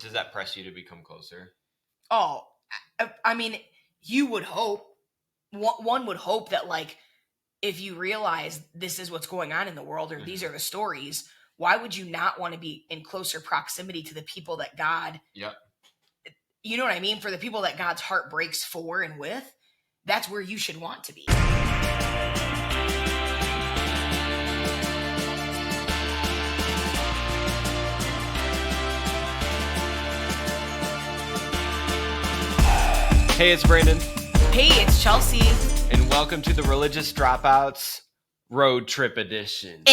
does that press you to become closer? Oh, I mean, you would hope. One would hope that, like, if you realize this is what's going on in the world, or these are the stories, why would you not want to be in closer proximity to the people that God, you know what I mean? For the people that God's heart breaks for and with, that's where you should want to be. Hey, it's Brandon. Hey, it's Chelsea. And welcome to the Religious Dropouts Road Trip Edition.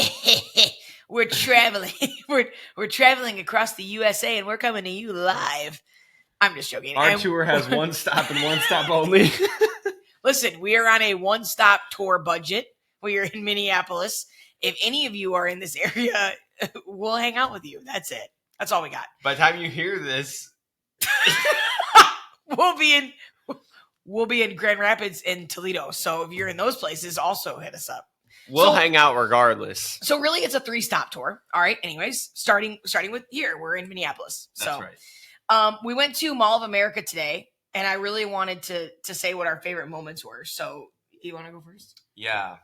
We're traveling. We're traveling across the USA, and we're coming to you live. I'm just joking. Our tour has one stop and one stop only. Listen, we are on a one-stop tour budget. We are in Minneapolis. If any of you are in this area, we'll hang out with you. That's it. That's all we got. By the time you hear this, we'll be in Grand Rapids and Toledo. So if you're in those places, also hit us up. We'll hang out regardless. So really, it's a 3-stop tour. All right. Anyways, starting with here, we're in Minneapolis. That's right. We went to Mall of America today, and I really wanted to say what our favorite moments were. So you want to go first? Yeah.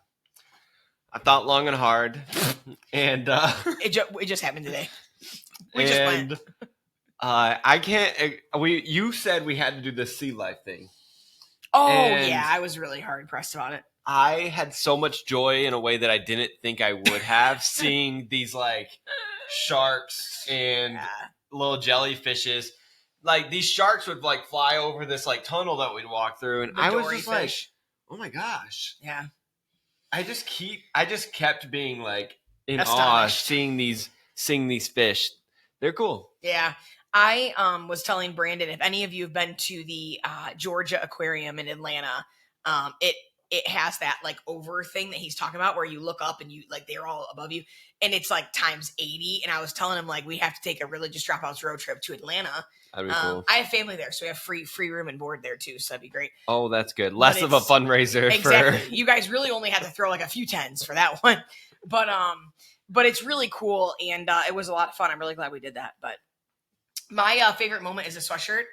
I thought long and hard, and it just happened today. We just went. I can't. You said we had to do the sea life thing. Oh, yeah. I was really hard pressed about it. I had so much joy in a way that I didn't think I would have, seeing these like sharks and little jellyfishes. Like these sharks would like fly over this like tunnel that we'd walk through, and I was just like, "Oh my gosh!" Yeah. I just kept being like in awe, seeing these fish. They're cool. Yeah. I was telling Brandon, if any of you have been to the Georgia Aquarium in Atlanta, it has that like over thing that he's talking about where you look up and you like they're all above you, and it's like times 80. And I was telling him like we have to take a religious dropouts road trip to Atlanta. That'd be cool. I have family there, so we have free room and board there too, so that'd be great. Oh, that's good. Less of a fundraiser. Exactly. You guys really only had to throw like a few tens for that one, but it's really cool, and it was a lot of fun. I'm really glad we did that. But my favorite moment is a sweatshirt.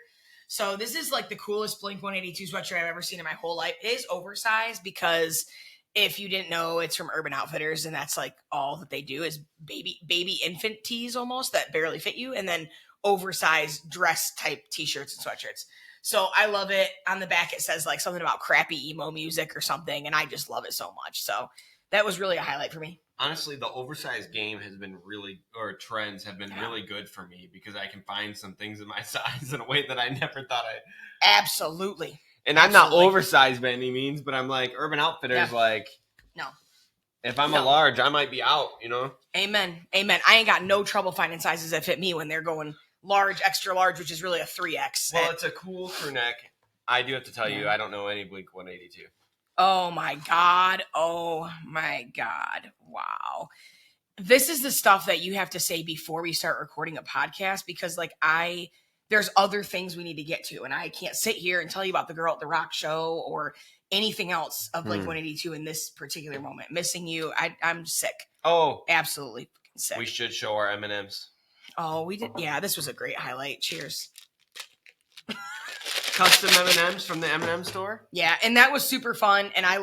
So this is like the coolest Blink-182 sweatshirt I've ever seen in my whole life. It is oversized because if you didn't know, it's from Urban Outfitters, and that's like all that they do is baby infant tees almost that barely fit you, and then oversized dress type t-shirts and sweatshirts. So I love it. On the back it says like something about crappy emo music or something, and I just love it so much. So that was really a highlight for me. Honestly, the oversized game has been trends have been really good for me because I can find some things in my size in a way that I never thought I. Absolutely. And I'm not oversized by any means, but I'm like Urban Outfitters. Yeah. Like, no, if I'm a large, I might be out. You know. Amen. I ain't got no trouble finding sizes that fit me when they're going large, extra large, which is really a 3X. Well, it's a cool crew neck. I do have to tell you, I don't know any Blink-182. Oh my God. Wow. This is the stuff that you have to say before we start recording a podcast, because like there's other things we need to get to, and I can't sit here and tell you about the girl at the rock show or anything else of Blink-182 in this particular moment. Missing you. I'm sick. Oh, absolutely sick. We should show our M&Ms. Oh, we did. Yeah, this was a great highlight. Cheers. Custom M&Ms from the M&M store. Yeah, and that was super fun. And I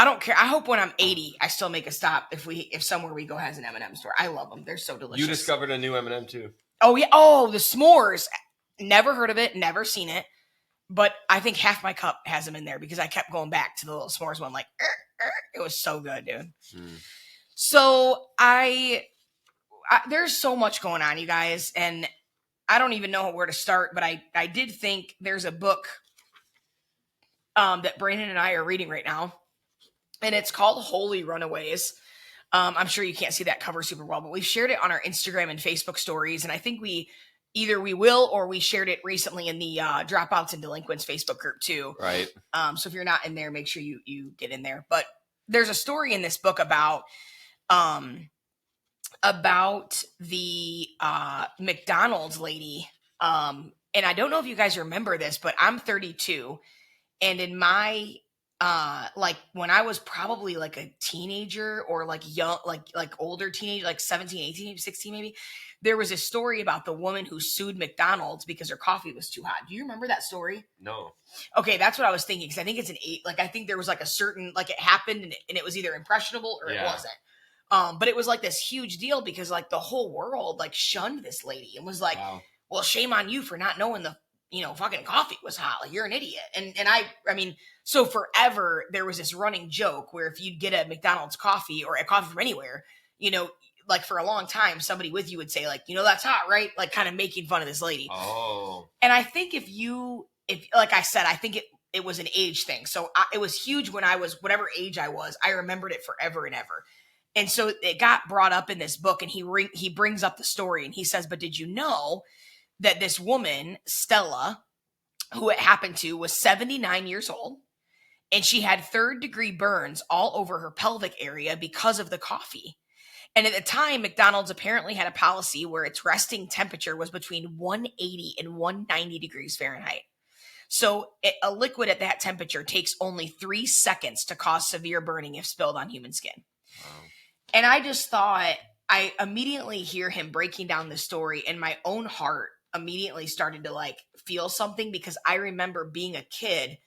don't care. I hope when I'm 80, I still make a stop if somewhere we go has an M&M store. I love them. They're so delicious. You discovered a new M&M too. Oh yeah. Oh, the s'mores. Never heard of it. Never seen it. But I think half my cup has them in there because I kept going back to the little s'mores one. Like, it was so good, dude. So there's so much going on, you guys, and I don't even know where to start, but I did think there's a book that Brandon and I are reading right now, and it's called Holy Runaways. I'm sure you can't see that cover super well, but we've shared it on our Instagram and Facebook stories, and I think we will or we shared it recently in the Dropouts and Delinquents Facebook group too. Right. So if you're not in there, make sure you get in there. But there's a story in this book about the McDonald's lady. And I don't know if you guys remember this, but I'm 32. And in my, like when I was probably like a teenager or like young, like older teenager, like 17, 18, 16 maybe, there was a story about the woman who sued McDonald's because her coffee was too hot. Do you remember that story? No. Okay, that's what I was thinking, because I think it's an 8. Like, I think there was like a certain, like, it happened and it was either impressionable or it wasn't. But it was like this huge deal because like the whole world like shunned this lady and was like, well, shame on you for not knowing the, fucking coffee was hot. Like, you're an idiot. And I mean, so forever there was this running joke where if you'd get a McDonald's coffee or a coffee from anywhere, like for a long time, somebody with you would say like, that's hot, right? Like, kind of making fun of this lady. Oh. And I think if like I said, I think it was an age thing. So it was huge when I was whatever age I was. I remembered it forever and ever. And so it got brought up in this book, and he brings up the story, and he says, but did you know that this woman, Stella, who it happened to, was 79 years old, and she had 3rd-degree burns all over her pelvic area because of the coffee. And at the time, McDonald's apparently had a policy where its resting temperature was between 180 and 190 degrees Fahrenheit. So a liquid at that temperature takes only 3 seconds to cause severe burning if spilled on human skin. Wow. And I just thought, I immediately hear him breaking down the story, and my own heart immediately started to like feel something, because I remember being a kid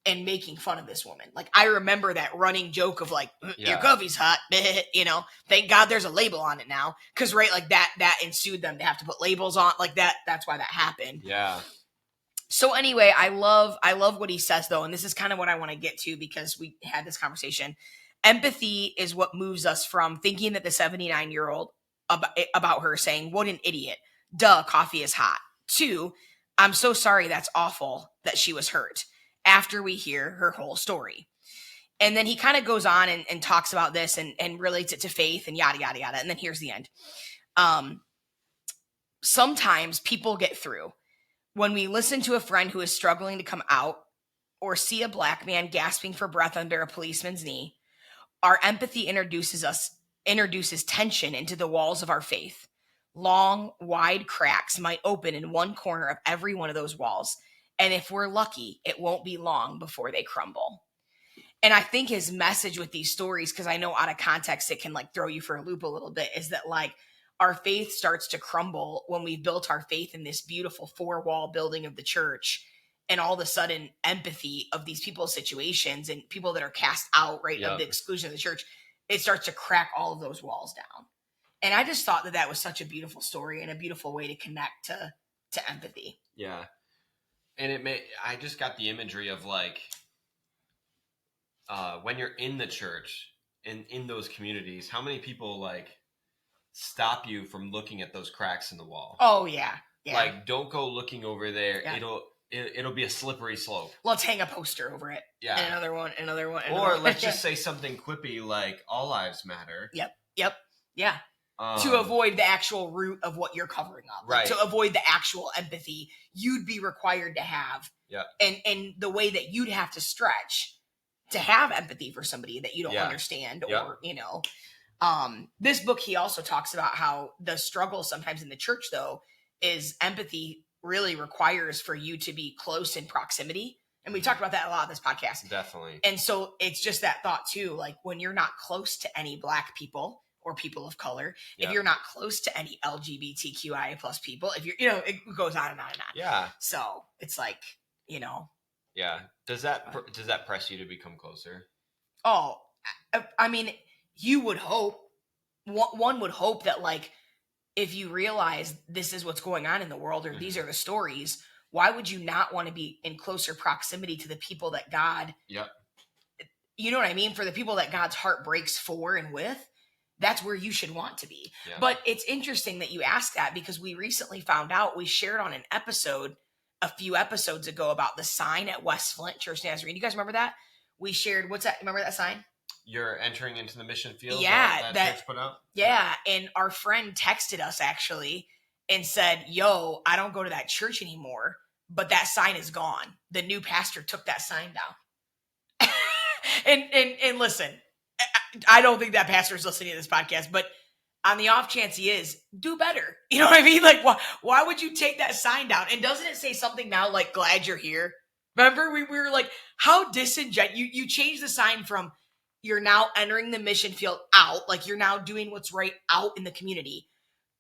and making fun of this woman. Like, I remember that running joke of like, your coffee's hot, thank God there's a label on it now. Cause right, like that ensued them to have to put labels on like that. That's why that happened. Yeah. So anyway, I love what he says though. And this is kind of what I want to get to, because we had this conversation. Empathy is what moves us from thinking that the 79-year-old about her saying, what an idiot. Duh, coffee is hot. To, I'm so sorry, that's awful that she was hurt, after we hear her whole story. And then he kind of goes on and talks about this and relates it to faith and yada, yada, yada. And then here's the end. Sometimes people get through. When we listen to a friend who is struggling to come out, or see a black man gasping for breath under a policeman's knee, our empathy introduces tension into the walls of our faith. Long, wide cracks might open in one corner of every one of those walls. And if we're lucky, it won't be long before they crumble. And I think his message with these stories, because I know out of context it can like throw you for a loop a little bit, is that like our faith starts to crumble when we've built our faith in this beautiful 4-wall building of the church. And all of a sudden, empathy of these people's situations and people that are cast out, right, of the exclusion of the church, it starts to crack all of those walls down. And I just thought that was such a beautiful story and a beautiful way to connect to empathy. Yeah. And I just got the imagery of like, when you're in the church and in those communities, how many people like stop you from looking at those cracks in the wall? Oh yeah. Like, don't go looking over there. Yeah. It'll be a slippery slope. Let's hang a poster over it. Yeah. And another one. Or let's just say something quippy like all lives matter. Yep. Yeah. To avoid the actual root of what you're covering up. Right. Like, to avoid the actual empathy you'd be required to have. Yeah. And the way that you'd have to stretch to have empathy for somebody that you don't understand, or, this book, he also talks about how the struggle sometimes in the church though is empathy really requires for you to be close in proximity. And we talked about that a lot in this podcast. Definitely. And so it's just that thought too, like when you're not close to any Black people or people of color, if you're not close to any LGBTQIA plus people, if you're, it goes on and on and on. Yeah. So it's like, Yeah. Does that press you to become closer? Oh, I mean, you would hope, one would hope that like, if you realize this is what's going on in the world, or these are the stories, why would you not want to be in closer proximity to the people that God, you know what I mean? For the people that God's heart breaks for and with, that's where you should want to be. Yeah. But it's interesting that you asked that, because we recently found out, we shared on an episode a few episodes ago about the sign at West Flint Church Nazarene. You guys remember that? We shared, what's that? Remember that sign? You're entering into the mission field. Yeah. That church put out? Yeah. And our friend texted us actually and said, yo, I don't go to that church anymore, but that sign is gone. The new pastor took that sign down. and listen, I don't think that pastor is listening to this podcast, but on the off chance he is, do better. You know what I mean? Like, why would you take that sign down? And doesn't it say something now like, glad you're here? Remember, we were like, how disingenuous. You changed the sign from, you're now entering the mission field out, like you're now doing what's right out in the community,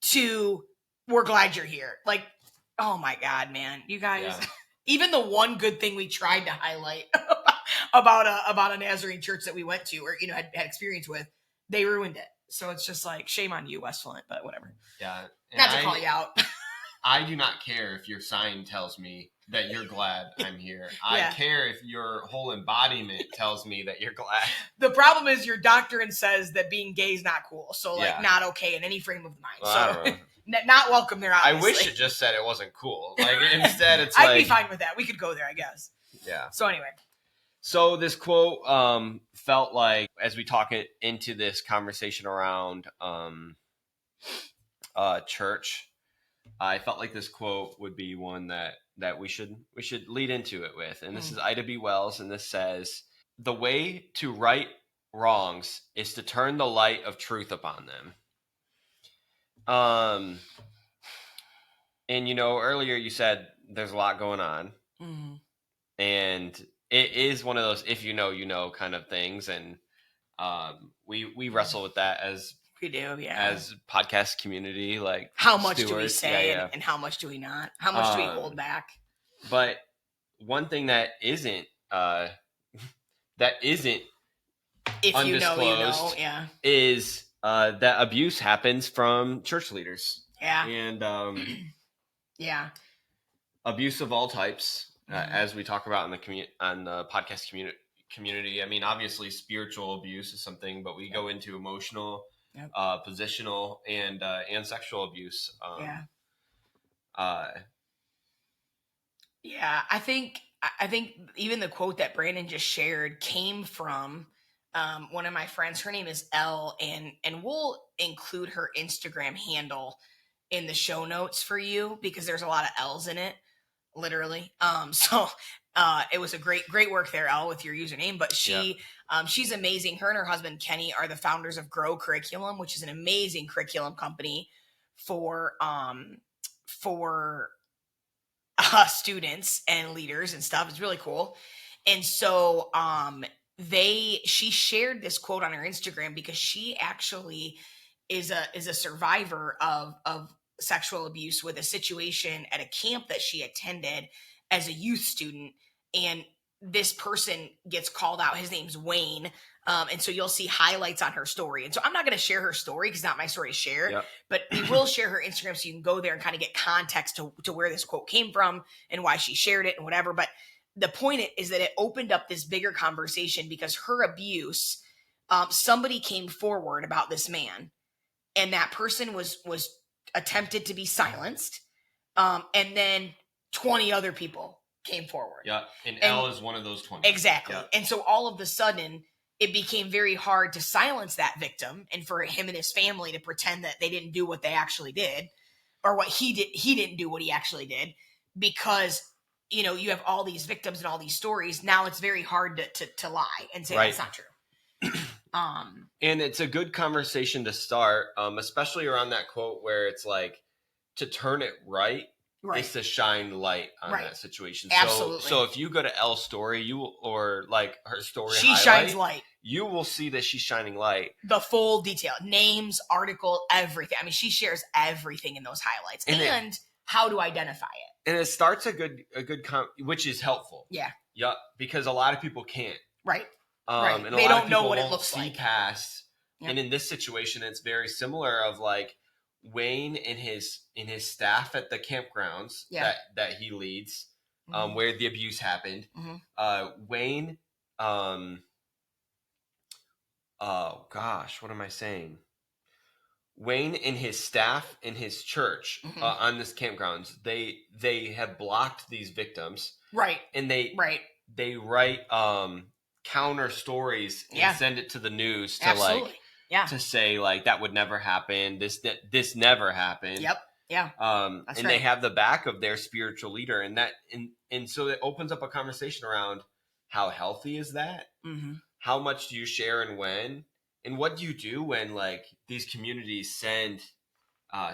to we're glad you're here. Like, oh my God, man, you guys. Yeah. Even the one good thing we tried to highlight about a Nazarene church that we went to, or had experience with, they ruined it. So it's just like, shame on you, West Flint, but whatever. Yeah. Not to call you out. I do not care if your sign tells me that you're glad I'm here. I care if your whole embodiment tells me that you're glad. The problem is your doctrine says that being gay is not cool. So not okay in any frame of mind. Well, so I don't know. Not welcome there, obviously. I wish it just said it wasn't cool. Like, instead it's I'd be fine with that. We could go there, I guess. Yeah. So anyway. So this quote felt like, as we talk into this conversation around church, I felt like this quote would be one that we should lead into it with. And this is Ida B. Wells, and this says, "The way to right wrongs is to turn the light of truth upon them." And earlier you said there's a lot going on, and it is one of those if you know kind of things, and we wrestle with that as we do, as podcast community. Like, how much do we stewards. say, and how much do we not? How much do we hold back? But one thing that isn't if undisclosed is that abuse happens from church leaders. Yeah. And yeah, abuse of all types, as we talk about on the podcast community. I mean, obviously, spiritual abuse is something, but we go into emotional, positional, and sexual abuse. I think even the quote that Brandon just shared came from one of my friends. Her name is Elle, and we'll include her Instagram handle in the show notes for you because there's a lot of L's in it, literally. So it was a great work there, Elle, with your username. But she's amazing. Her and her husband Kenny are the founders of Grow Curriculum, which is an amazing curriculum company for students and leaders and stuff. It's really cool. And so she shared this quote on her Instagram because she actually is a survivor of sexual abuse with a situation at a camp that she attended as a youth student. And this person gets called out. His name's Wayne. And so you'll see highlights on her story. And so I'm not going to share her story because it's not my story to share, but we will share her Instagram so you can go there and kind of get context to where this quote came from and why she shared it and whatever. But the point is that it opened up this bigger conversation because her abuse, somebody came forward about this man, and that person was attempted to be silenced. And then 20 other people came forward. Yeah. And Elle is one of those 20. Exactly. Yeah. And so all of a sudden it became very hard to silence that victim and for him and his family to pretend that they didn't do what they actually did, or what he did. He didn't do what he actually did because, you have all these victims and all these stories. Now it's very hard to lie and say that's not true. And it's a good conversation to start, especially around that quote where it's like, to turn it right is to shine light on that situation. Absolutely. So if you go to Elle's story, or like her story, she shines light. You will see that she's shining light. The full detail, names, article, everything. I mean, she shares everything in those highlights and how to identify it. And it starts a good which is helpful. Yeah. Yeah, because a lot of people can't. Right. And they don't know what it looks like. Past. Yep. And in this situation, it's very similar of like Wayne and his staff at the campgrounds that he leads, where the abuse happened. Wayne, oh gosh, what am I saying? Wayne and his staff in his church on this campgrounds, they have blocked these victims. Right. And they write counter stories and send it to the news to to say like that would never happen. This never happened. Yep. Yeah. And they have the back of their spiritual leader, and so it opens up a conversation around how healthy is that? How much do you share and when? And what do you do when like these communities send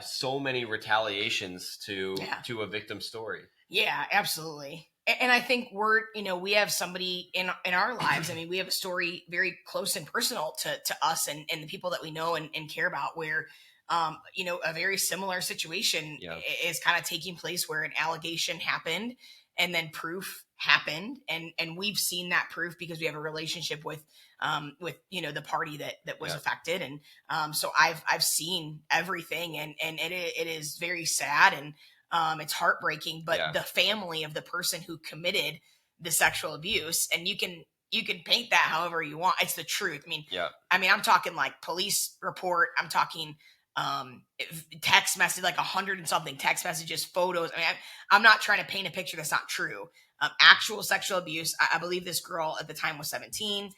so many retaliations to a victim story? Yeah, absolutely. And I think we have somebody in our lives. I mean, we have a story very close and personal to us and the people that we know and care about where a very similar situation is kind of taking place where an allegation happened and then proof happened. And we've seen that proof because we have a relationship with the party that was affected. And so I've seen everything, and it is very sad, and it's heartbreaking, but the family of the person who committed the sexual abuse, and you can paint that however you want. It's the truth. I mean, I'm talking like police report. I'm talking text message, like 100 and something text messages, photos. I mean, I'm not trying to paint a picture that's not true. Actual sexual abuse. I believe this girl at the time was 17.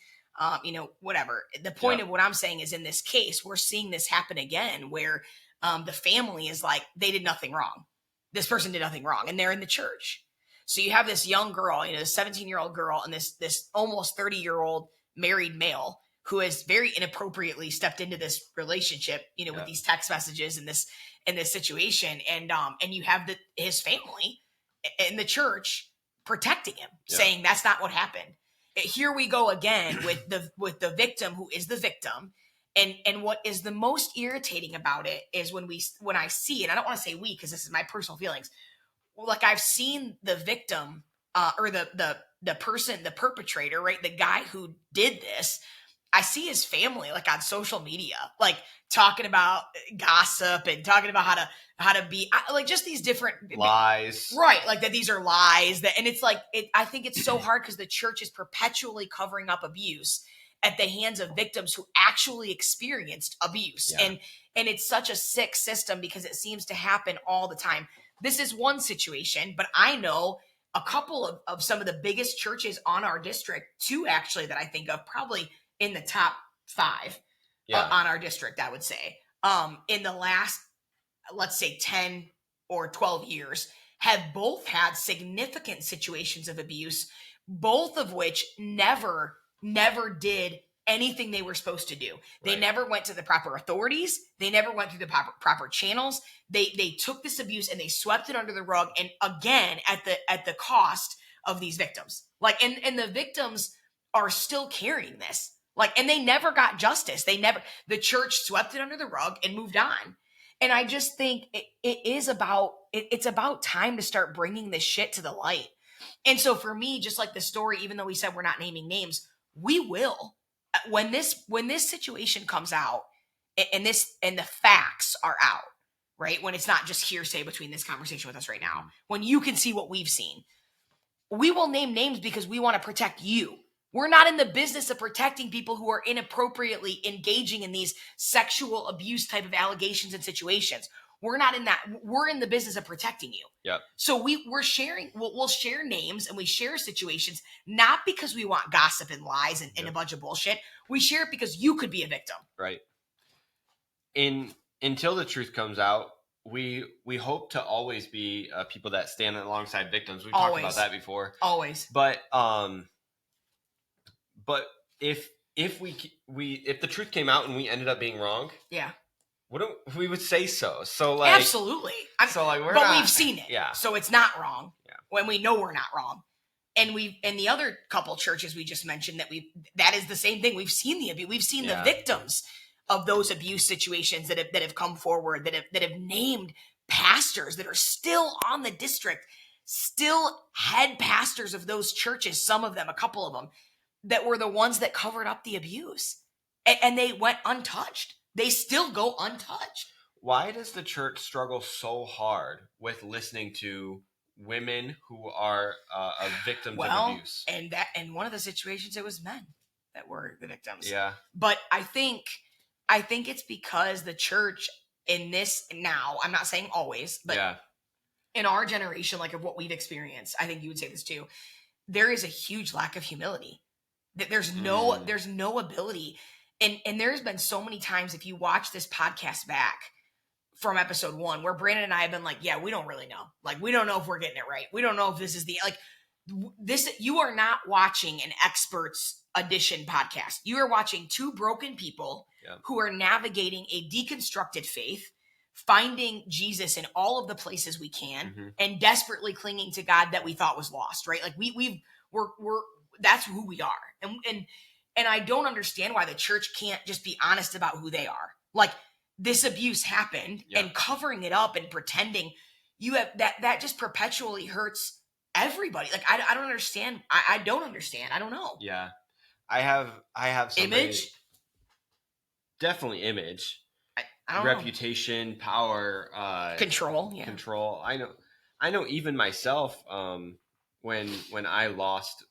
Whatever. The point of what I'm saying is, in this case, we're seeing this happen again, where the family is like, they did nothing wrong. This person did nothing wrong, and they're in the church. So you have this young girl, this 17-year-old girl, and this almost 30-year-old married male who has very inappropriately stepped into this relationship, with these text messages and this situation, and you have his family in the church protecting him, saying that's not what happened. Here we go again with the victim who is the victim. And what is the most irritating about it is when I see, and I don't want to say we, because this is my personal feelings. Like, I've seen the victim or the person, the perpetrator, right? The guy who did this. I see his family like on social media, like talking about gossip and talking about how to be like just these different lies, right? Like that these are lies, and it's like I think it's so hard because the church is perpetually covering up abuse at the hands of victims who actually experienced abuse, and it's such a sick system because it seems to happen all the time. This is one situation, but I know a couple of some of the biggest churches on our district, two actually that I think of, probably in the top 5 on our district, I would say, in the last, let's say 10 or 12 years, have both had significant situations of abuse, both of which never did anything they were supposed to do. They never went to the proper authorities. They never went through the proper channels. They took this abuse and they swept it under the rug, and again, at the cost of these victims. Like, and the victims are still carrying this. Like, and they never got justice. The church swept it under the rug and moved on. And I just think it's about time to start bringing this shit to the light. And so for me, just like the story, even though we said we're not naming names, we will, when this situation comes out and the facts are out, right? When it's not just hearsay between this conversation with us right now, when you can see what we've seen, we will name names because we want to protect you. We're not in the business of protecting people who are inappropriately engaging in these sexual abuse type of allegations and situations. We're not in that. We're in the business of protecting you. Yep. So we'll share names and we share situations, not because we want gossip and lies and a bunch of bullshit. We share it because you could be a victim. Right. Until the truth comes out, we hope to always be people that stand alongside victims. We've talked about that before. Always. But if the truth came out and we ended up being wrong, we would say so. So like, absolutely. We've seen it. Yeah. So it's not wrong when we know we're not wrong. And the other couple churches we just mentioned that is the same thing. We've seen the abuse. We've seen the victims of those abuse situations that have come forward, that have named pastors that are still on the district, still head pastors of those churches. Some of them, a couple of them, that were the ones that covered up the abuse, and they went untouched. They still go untouched. Why does the church struggle so hard with listening to women who are victims of abuse? And one of the situations, it was men that were the victims. Yeah. But I think it's because the church in this now, I'm not saying always, but in our generation, like of what we've experienced, I think you would say this too, there is a huge lack of humility. That there's no ability. And there's been so many times, if you watch this podcast back from episode 1, where Brandon and I have been like, we don't really know. Like, we don't know if we're getting it right. We don't know if this is you are not watching an experts edition podcast. You are watching two broken people who are navigating a deconstructed faith, finding Jesus in all of the places we can, and desperately clinging to God that we thought was lost, right? Like we're that's who we are. And I don't understand why the church can't just be honest about who they are. Like, this abuse happened and covering it up and pretending you have that just perpetually hurts everybody. Like, I don't understand. I don't understand. I don't know. Yeah. I have somebody, Image? Definitely image. I don't Reputation, know. Power, control. Yeah. Control. I know even myself, when I lost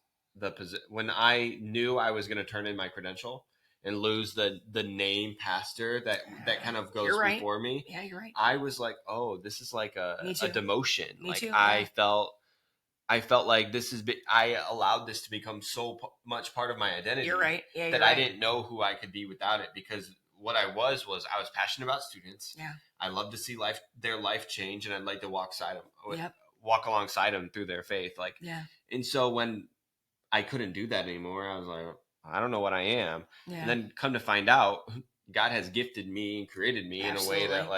when I knew I was going to turn in my credential and lose the name pastor that kind of goes before me. Yeah, you're right. I was like, oh, this is like a demotion. Me too. I felt like I allowed this to become so much part of my identity. You're right. Yeah, that I didn't know who I could be without it, because what I was passionate about students. Yeah. I love to see their life change, and I'd like to walk alongside them through their faith. And so when I couldn't do that anymore, I was like, I don't know what I am. Yeah. And then come to find out, God has gifted me and created me in a way that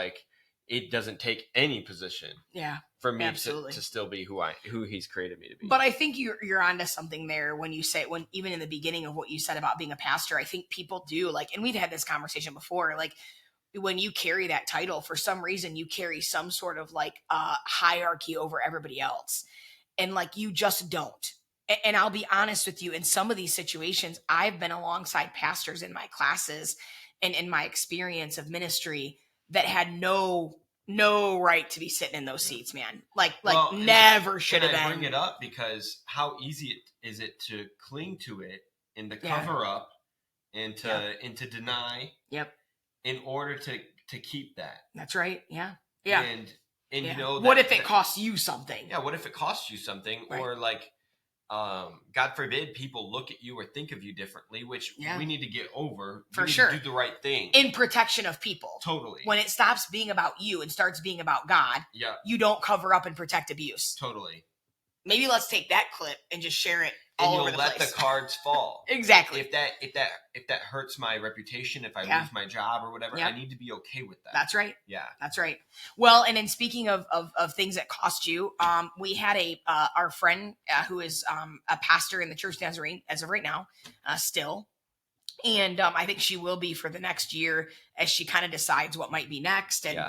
it doesn't take any position. Yeah. For me to still be who He's created me to be. But I think you're onto something there when you say, even in the beginning of what you said about being a pastor, I think people do and we've had this conversation before, when you carry that title, for some reason you carry some sort of hierarchy over everybody else, and you just don't. And I'll be honest with you, in some of these situations, I've been alongside pastors in my classes and in my experience of ministry that had no right to be sitting in those seats, man. Never should have been. I bring it up because how easy is it to cling to it and to cover up and to deny. Yep. In order to keep that. That's right. Yeah. Yeah. And you know, what if it costs you something? Yeah. What if it costs you something, right. Or God forbid people look at you or think of you differently, which we need to get over. For sure. To do the right thing. In protection of people. Totally. When it stops being about you and starts being about God, you don't cover up and protect abuse. Totally. Maybe let's take that clip and just share it all over the place. And you'll let the cards fall. Exactly. If that hurts my reputation, if I lose my job or whatever, I need to be okay with that. That's right. Yeah. That's right. Well, and in speaking of things that cost you, we had our friend who is a pastor in the Church Nazarene as of right now, still. And I think she will be for the next year as she kind of decides what might be next and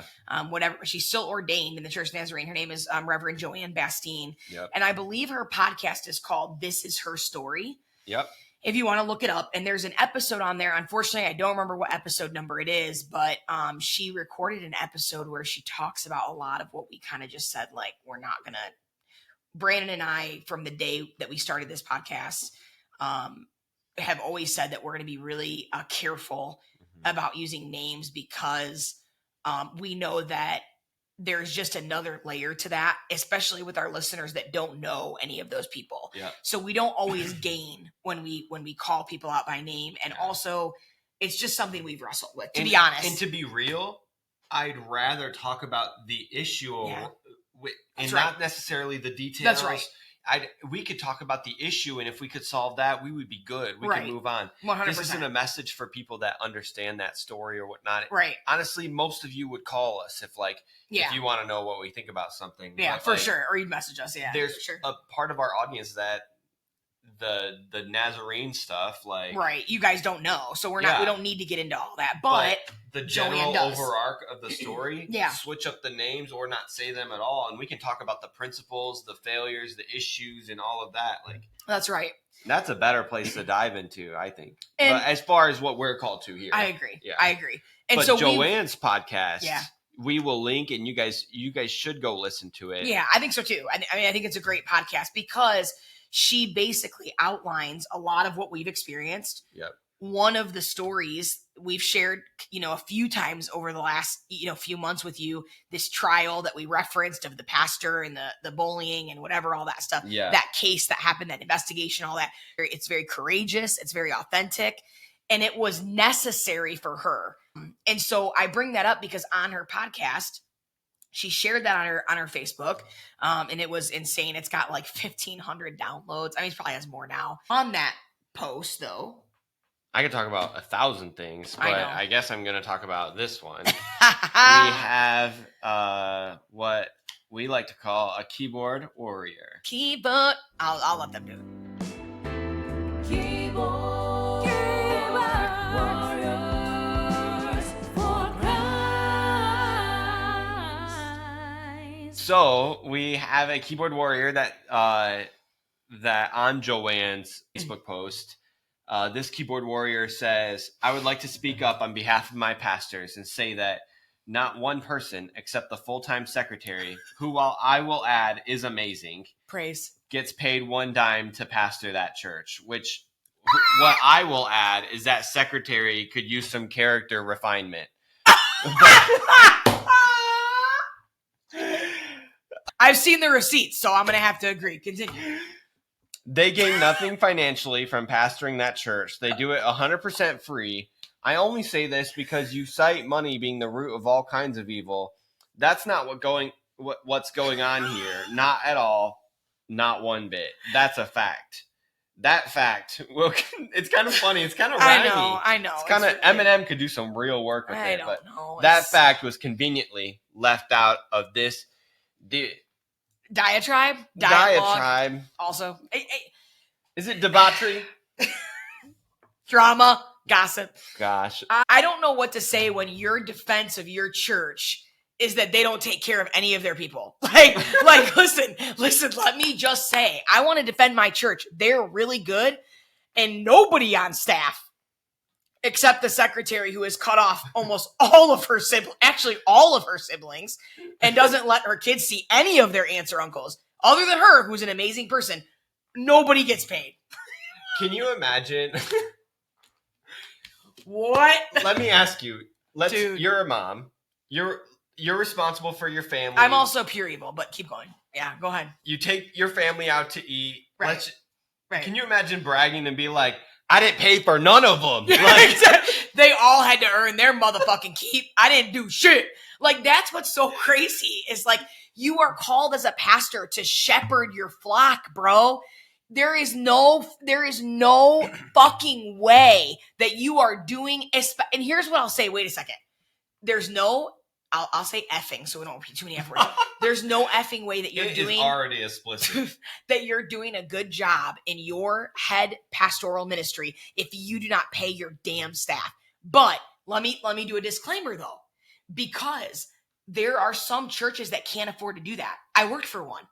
whatever. She's still ordained in the Church Nazarene. Her name is Reverend Joanne Bastine. Yep. And I believe her podcast is called This Is Her Story. Yep. If you want to look it up. And there's an episode on there. Unfortunately, I don't remember what episode number it is, but she recorded an episode where she talks about a lot of what we kind of just said, we're not going to. Brandon and I, from the day that we started this podcast, have always said that we're going to be really careful about using names because we know that there's just another layer to that, especially with our listeners that don't know any of those people. Yeah. So we don't always gain when we call people out by name. And also it's just something we've wrestled with, to be honest. And to be real, I'd rather talk about the issue and not necessarily the details. That's right. We could talk about the issue, and if we could solve that, we would be good. We could move on. 100%. This isn't a message for people that understand that story or whatnot. Right. Honestly, most of you would call us if you want to know what we think about something. Yeah, for sure. Or you'd message us. Yeah. There's a part of our audience that the Nazarene stuff, right. You guys don't know, so we don't need to get into all that. But the general overarch of the story, switch up the names or not say them at all, and we can talk about the principles, the failures, the issues, and all of that. That's right. That's a better place to dive into, I think. But as far as what we're called to here, I agree. Yeah. I agree. And but so Joanne's podcast, we will link, and you guys should go listen to it. Yeah, I think so too. I think it's a great podcast because she basically outlines a lot of what we've experienced. Yep. One of the stories we've shared, a few times over the last, few months with you, this trial that we referenced of the pastor and the bullying and whatever, all that stuff, that case that happened, that investigation, all that. It's very courageous. It's very authentic, and it was necessary for her. And so I bring that up because on her podcast, she shared that on her Facebook, and it was insane. It's got 1,500 downloads. I mean, it probably has more now. On that post, though, I could talk about 1,000 things, but I guess I'm going to talk about this one. We have what we like to call a keyboard warrior. Keyboard. I'll let them do it. Keyboard warriors for Christ. So we have a keyboard warrior that on Joanne's Facebook post. This keyboard warrior says, "I would like to speak up on behalf of my pastors and say that not one person except the full-time secretary, who, while I will add, is amazing, Praise. gets paid one dime to pastor that church." Which, what I will add is that secretary could use some character refinement. I've seen the receipts, so I'm going to have to agree. Continue. They gain nothing financially from pastoring that church. They do it 100% free. I only say this because you cite money being the root of all kinds of evil. That's not what's going on here. Not at all. Not one bit. That's a fact. That fact, well, it's kind of funny. It's kind of rhymey. I know. It's kind of, Eminem could do some real work with it. But know. that fact was conveniently left out of this diatribe. Also, is it debauchery? Drama, gossip. Gosh, I don't know what to say when your defense of your church is that they don't take care of any of their people. Like, listen, let me just say, I want to defend my church. They're really good, and nobody on staff, except the secretary who has cut off almost all of her siblings, and doesn't let her kids see any of their aunts or uncles, other than her, who's an amazing person. Nobody gets paid. Can you imagine? What? Let me ask you. Dude. You're a mom. You're responsible for your family. I'm also pure evil, but keep going. Yeah, go ahead. You take your family out to eat. Right. Right. Can you imagine bragging and be like, "I didn't pay for none of them." Like, they all had to earn their motherfucking keep. I didn't do shit. Like, that's what's so crazy. Is like, you are called as a pastor to shepherd your flock, bro. There is no fucking way that you are doing. And here's what I'll say. Wait a second. There's no. I'll say effing, so we don't repeat too many F words. There's no effing way that you're doing. It is already explicit. That you're doing a good job in your head pastoral ministry if you do not pay your damn staff. But let me do a disclaimer though, because there are some churches that can't afford to do that. I worked for one,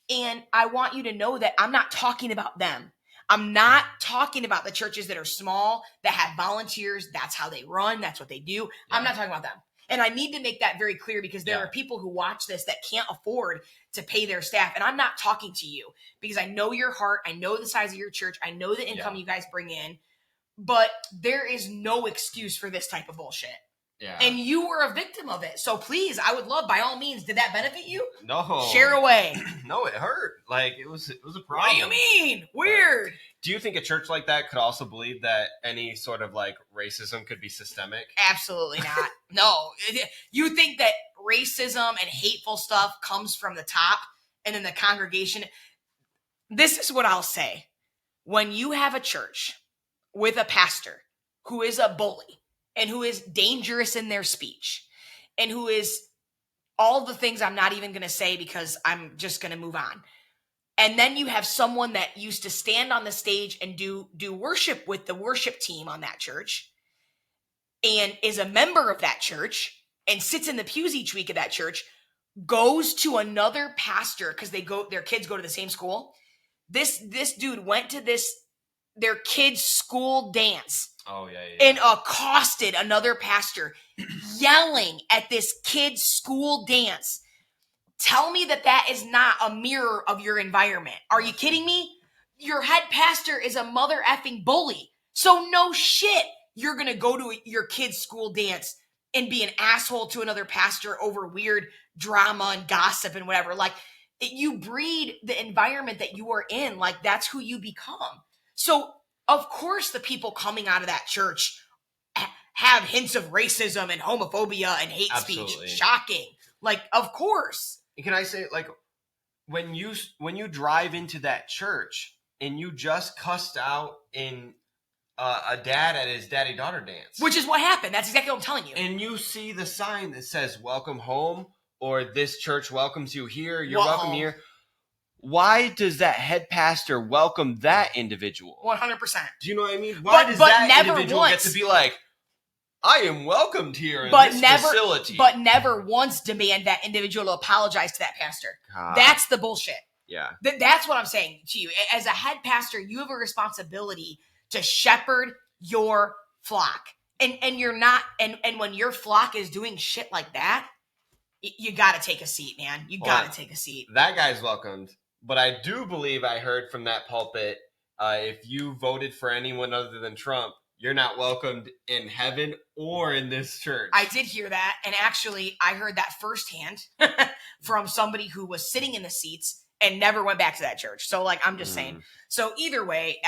and I want you to know that I'm not talking about them. I'm not talking about the churches that are small, that have volunteers. That's how they run. That's what they do. Yeah. I'm not talking about them. And I need to make that very clear, because there are people who watch this that can't afford to pay their staff. And I'm not talking to you because I know your heart. I know the size of your church. I know the income you guys bring in. But there is no excuse for this type of bullshit. Yeah. And you were a victim of it. So please, I would love, by all means, did that benefit you? No. Share away. No, it hurt. Like, it was a problem. What do you mean? Weird. Do you think a church like that could also believe that any sort of like racism could be systemic? Absolutely not. No. You think that racism and hateful stuff comes from the top and then the congregation? This is what I'll say. When you have a church with a pastor who is a bully and who is dangerous in their speech and who is all the things I'm not even going to say because I'm just going to move on. And then you have someone that used to stand on the stage and do worship with the worship team on that church and is a member of that church and sits in the pews each week of that church, goes to another pastor because their kids go to the same school. This dude went to their kids' school dance. Oh, yeah. And accosted another pastor, yelling at this kid's school dance. Tell me that is not a mirror of your environment. Are you kidding me? Your head pastor is a mother effing bully. So no shit, you're going to go to your kid's school dance and be an asshole to another pastor over weird drama and gossip and whatever. Like, you breed the environment that you are in. Like, that's who you become. So, of course, the people coming out of that church have hints of racism and homophobia and hate speech. Shocking. Like, of course. Can I say, like, when you drive into that church and you just cussed out in a dad at his daddy-daughter dance. Which is what happened. That's exactly what I'm telling you. And you see the sign that says, "Welcome home," or "This church welcomes you here. You're welcome here." Why does that head pastor welcome that individual? 100%. Do you know what I mean? Why does that individual get to be like, I am welcomed here in but this never, facility. but never once demand that individual to apologize to that pastor. God. That's the bullshit. Yeah. That's what I'm saying to you. As a head pastor, you have a responsibility to shepherd your flock. And you're not, and when your flock is doing shit like that, you got to take a seat, man. You got to take a seat. That guy's welcomed. But I do believe I heard from that pulpit, if you voted for anyone other than Trump, you're not welcomed in heaven or in this church. I did hear that. And actually, I heard that firsthand from somebody who was sitting in the seats and never went back to that church. So, like, I'm just saying. So either way,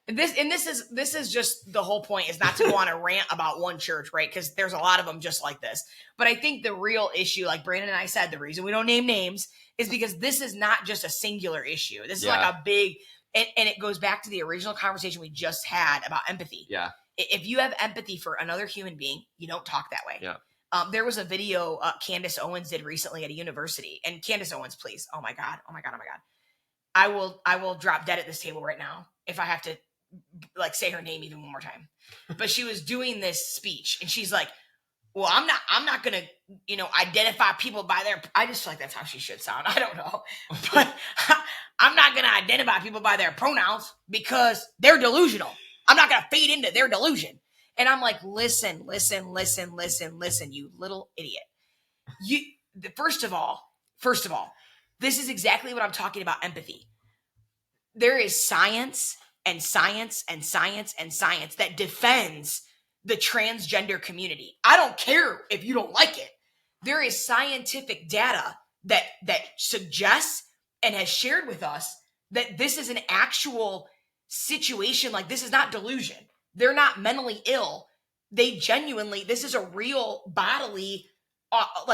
this is just the whole point, is not to go on a rant about one church, right? Because there's a lot of them just like this. But I think the real issue, like Brandon and I said, the reason we don't name names is because this is not just a singular issue. This is like a big, and it goes back to the original conversation we just had about empathy. Yeah. If you have empathy for another human being, you don't talk that way. Yeah. There was a video Candace Owens did recently at a university. And Candace Owens, please. Oh my God. I will drop dead at this table right now if I have to like say her name even one more time. But she was doing this speech and she's like, well, I'm not gonna, identify people by their, I just feel like that's how she should sound. I don't know. But I'm not gonna identify people by their pronouns because they're delusional. I'm not gonna feed into their delusion. And I'm like, listen, you little idiot. First of all, this is exactly what I'm talking about, empathy. There is science that defends the transgender community. I don't care if you don't like it. There is scientific data that suggests and has shared with us that this is an actual situation. Like, this is not delusion. They're not mentally ill. They genuinely, this is a real bodily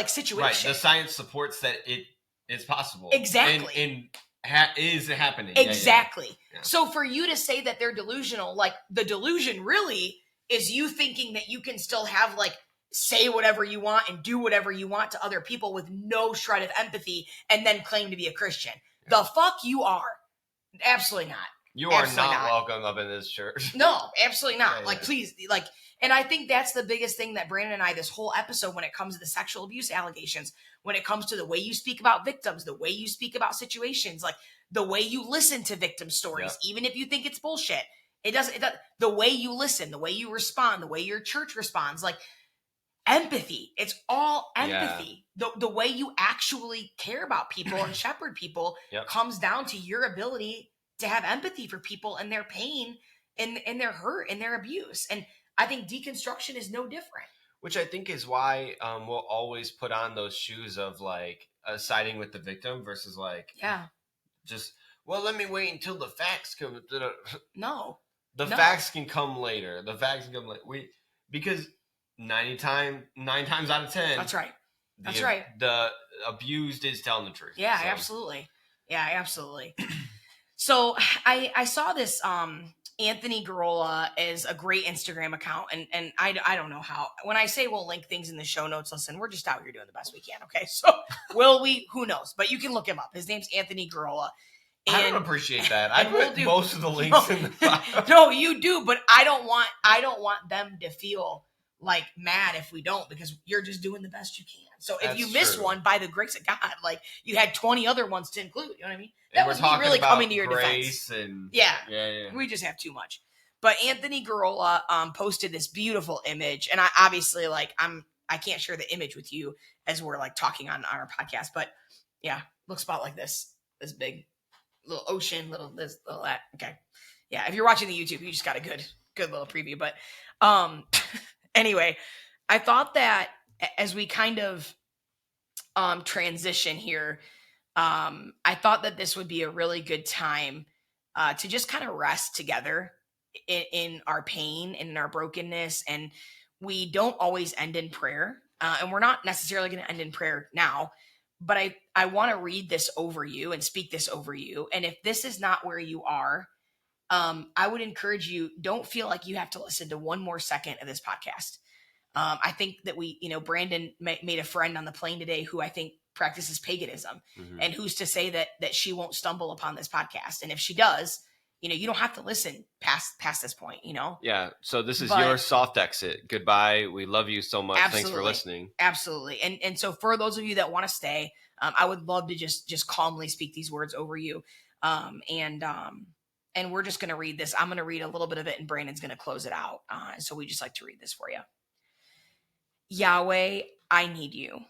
situation. Right. The science supports that it's possible. Exactly. Is happening. Exactly. Yeah. So for you to say that they're delusional, like, the delusion really is you thinking that you can still have, like, say whatever you want and do whatever you want to other people with no shred of empathy and then claim to be a Christian. Yeah. The fuck you are. Absolutely not. You are not welcome up in this church. No, absolutely not. Yeah, like, please, like, and I think that's the biggest thing that Brandon and I, this whole episode, when it comes to the sexual abuse allegations, when it comes to the way you speak about victims, the way you speak about situations, like the way you listen to victim stories, even if you think it's bullshit, it doesn't, the way you listen, the way you respond, the way your church responds, like, empathy. It's all empathy. Yeah. The way you actually care about people and shepherd people comes down to your ability to have empathy for people and their pain and their hurt and their abuse. And I think deconstruction is no different. Which I think is why we'll always put on those shoes of, like, siding with the victim versus, like, just, well, let me wait until the facts come. No. Facts can come later. Because 9 times out of 10. That's right. The abused is telling the truth. Yeah, so. Absolutely. Yeah, absolutely. So I saw this Anthony Garola is a great Instagram account, and I don't know how. When I say we'll link things in the show notes, listen, we're just out here doing the best we can, okay? So will we? Who knows? But you can look him up. His name's Anthony Garola. And I don't appreciate that. I put most of the links in the file. No, you do, but I don't want them to feel like mad if we don't, because you're just doing the best you can. So if you miss one, by the grace of God, like, you had 20 other ones to include. You know what I mean? That was me really coming to your defense. Yeah, we just have too much. But Anthony Garola posted this beautiful image, and I obviously, like, I can't share the image with you as we're, like, talking on our podcast, but yeah, looks about like this big little ocean, little this, little that. Okay, yeah. If you're watching the YouTube, you just got a good little preview. But anyway, I thought that as we kind of transition here, I thought that this would be a really good time to just kind of rest together in our pain and in our brokenness. And we don't always end in prayer, and we're not necessarily going to end in prayer now, but I want to read this over you and speak this over you. And if this is not where you are, I would encourage you, don't feel like you have to listen to one more second of this podcast. I think that Brandon made a friend on the plane today who I think practices paganism, and who's to say that she won't stumble upon this podcast. And if she does, you don't have to listen past this point, Yeah. So this is But- your soft exit. Goodbye. We love you so much. Thanks for Absolutely. listening. Absolutely. And so for those of you that want to stay, I would love to just calmly speak these words over you. And we're just going to read this. I'm going to read a little bit of it and Brandon's going to close it out. So we just like to read this for you. Yahweh, I need you.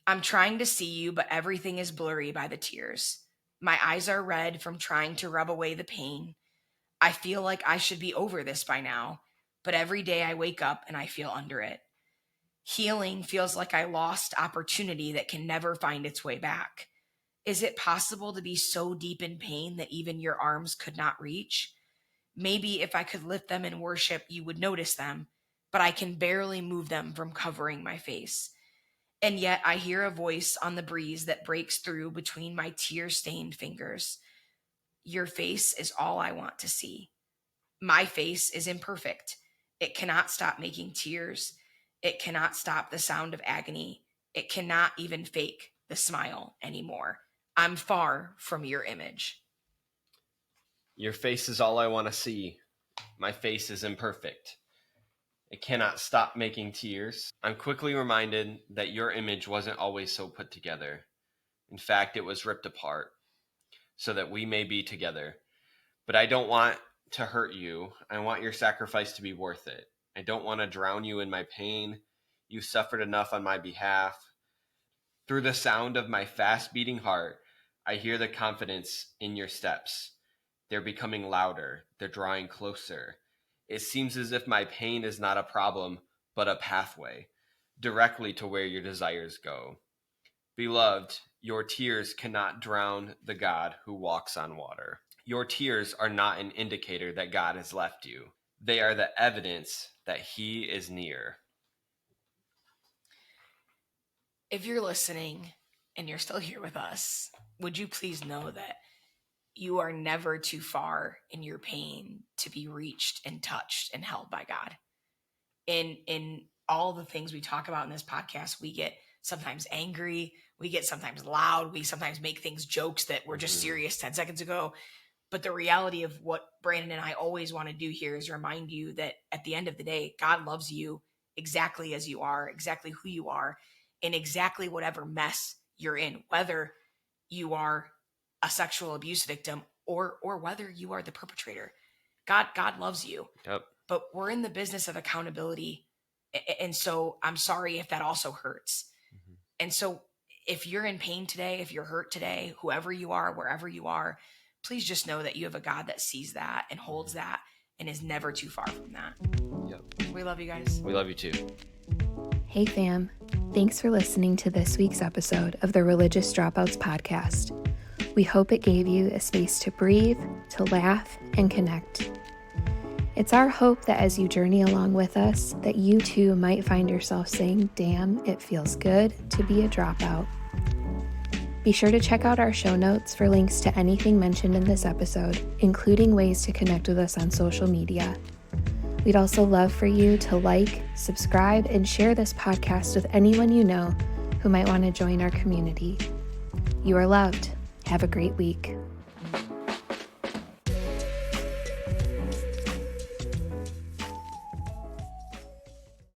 I'm trying to see you, but everything is blurry by the tears. My eyes are red from trying to rub away the pain. I feel like I should be over this by now, but every day I wake up and I feel under it. Healing feels like I lost opportunity that can never find its way back. Is it possible to be so deep in pain that even your arms could not reach? Maybe if I could lift them in worship, you would notice them, but I can barely move them from covering my face. And yet I hear a voice on the breeze that breaks through between my tear-stained fingers. Your face is all I want to see. My face is imperfect. It cannot stop making tears. It cannot stop the sound of agony. It cannot even fake the smile anymore. I'm far from your image. Your face is all I want to see. My face is imperfect. It cannot stop making tears. I'm quickly reminded that your image wasn't always so put together. In fact, it was ripped apart so that we may be together. But I don't want to hurt you. I want your sacrifice to be worth it. I don't want to drown you in my pain. You suffered enough on my behalf. Through the sound of my fast-beating heart, I hear the confidence in your steps. They're becoming louder. They're drawing closer. It seems as if my pain is not a problem, but a pathway, directly to where your desires go. Beloved, your tears cannot drown the God who walks on water. Your tears are not an indicator that God has left you. They are the evidence that he is near. If you're listening and you're still here with us, would you please know that you are never too far in your pain to be reached and touched and held by God. In all the things we talk about in this podcast, we get sometimes angry, we get sometimes loud, we sometimes make things jokes that were just serious 10 seconds ago. But the reality of what Brandon and I always want to do here is remind you that at the end of the day, God loves you exactly as you are, exactly who you are, in exactly whatever mess you're in, whether you are a sexual abuse victim or whether you are the perpetrator. God loves you. Yep. But we're in the business of accountability. And so I'm sorry if that also hurts. Mm-hmm. And so if you're in pain today, if you're hurt today, whoever you are, wherever you are, please just know that you have a God that sees that and holds that and is never too far from that. Yep. We love you guys. We love you too. Hey fam, thanks for listening to this week's episode of the Religious Dropouts podcast. We hope it gave you a space to breathe, to laugh, and connect. It's our hope that as you journey along with us, that you too might find yourself saying, damn, it feels good to be a dropout. Be sure to check out our show notes for links to anything mentioned in this episode, including ways to connect with us on social media. We'd also love for you to like, subscribe, and share this podcast with anyone you know who might want to join our community. You are loved. Have a great week.